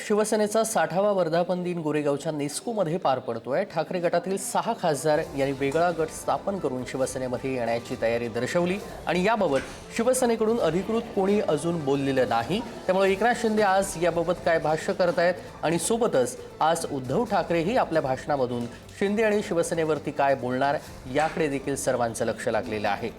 शिवसेनेचा 60वा वर्धापन दिन गोरेगावच्या नेस्कोमध्ये पार पडतोय। ठाकरे गटातील 6 खासदार यांनी वेगळा गट स्थापन करून शिवसेनेमध्ये येण्याची तयारी दर्शवली आणि याबाबत शिवसेनेकडून अधिकृत कोणी अजून बोललेलं नाही। त्यामुळे एकनाथ शिंदे आज याबाबत काय भाष्य करतायत आणि सोबतच आज उद्धव ठाकरेही आपल्या भाषणामधून शिंदे आणि शिवसेनेवरती काय बोलणार याकडे देखील सर्वांचं लक्ष लागलेलं आहे।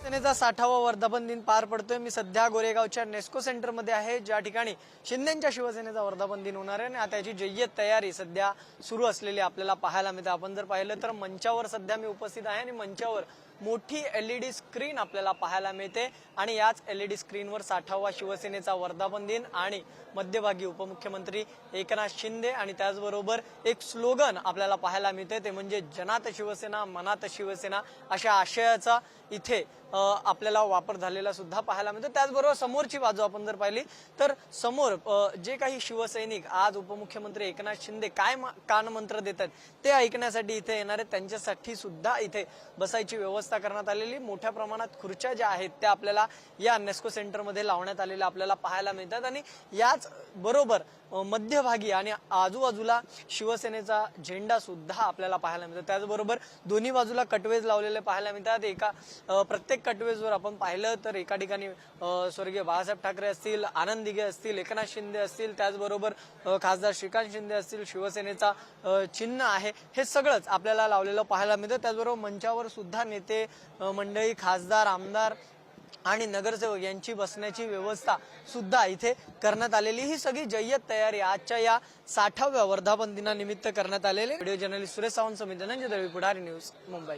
शिवसेनेचा 60वा वर्धापन दिन पार पडतोय। मी सध्या गोरेगावच्या नेस्को सेंटरमध्ये आहे, ज्या ठिकाणी शिंदेंच्या शिवसेनेचा वर्धापन दिन होणार आहे आणि त्याची जय्यत तयारी सध्या सुरू असलेली आपल्याला पाहायला मिळते। आपण जर पाहिलं तर मंचावर सध्या मी उपस्थित आहे आणि मंचावर मोठी LED स्क्रीन आपल्याला पाहायला मिळते आणि याच LED स्क्रीनवर 60वा शिवसेनेचा वर्धापन दिन आणि मध्यभागी उपमुख्यमंत्री एकनाथ शिंदे आणि त्याचबरोबर एक स्लोगन आपल्याला पाहायला मिळते, ते म्हणजे जनात शिवसेना मनात शिवसेना अशा आशयाचा इथे आपल्याला वापर झालेला सुद्धा पाहायला मिळतो। त्याचबरोबर समोरची बाजू आपण जर पाहिली तर समोर जे काही शिवसैनिक आज उपमुख्यमंत्री एकनाथ शिंदे काय कानमंत्र देतात ते ऐकण्यासाठी इथे येणार आहेत, त्यांच्यासाठी सुद्धा इथे बसायची व्यवस्था करण्यात आलेली। मोठ्या प्रमाणात खुर्च्या ज्या आहेत त्या आपल्याला या नेस्को सेंटरमध्ये लावण्यात आलेल्या आपल्याला पाहायला मिळतात आणि याच बरोबर मध्यभागी आणि आजूबाजूला शिवसेनेचा झेंडा सुद्धा आपल्याला पाहायला मिळतो। त्याचबरोबर दोन्ही बाजूला कटवेज लावलेले पाहायला मिळतात। प्रत्येक कटवेजवर आपण पाहिलं तर एका ठिकाणी स्वर्गीय बाळासाहेब ठाकरे असतील, आनंद दिघे असतील, एकनाथ शिंदे असतील, त्याचबरोबर खासदार श्रीकांत शिंदे असतील, शिवसेनेचा चिन्ह आहे, हे सगळंच आपल्याला लावलेलं पाहायला मिळतं। त्याचबरोबर मंचावर सुद्धा नेते मंडळी, खासदार, आमदार आणि नगरसेवक यांची बसण्याची व्यवस्था सुद्धा इथे करण्यात आलेली। ही सगळी जय्यत तयारी आजच्या या 60व्या वर्धापन दिनानिमित्त करण्यात आलेली। व्हिडिओ जर्नलिस्ट सुरेश सावंत, धनंजय दळवी, पुढारी न्यूज, मुंबई।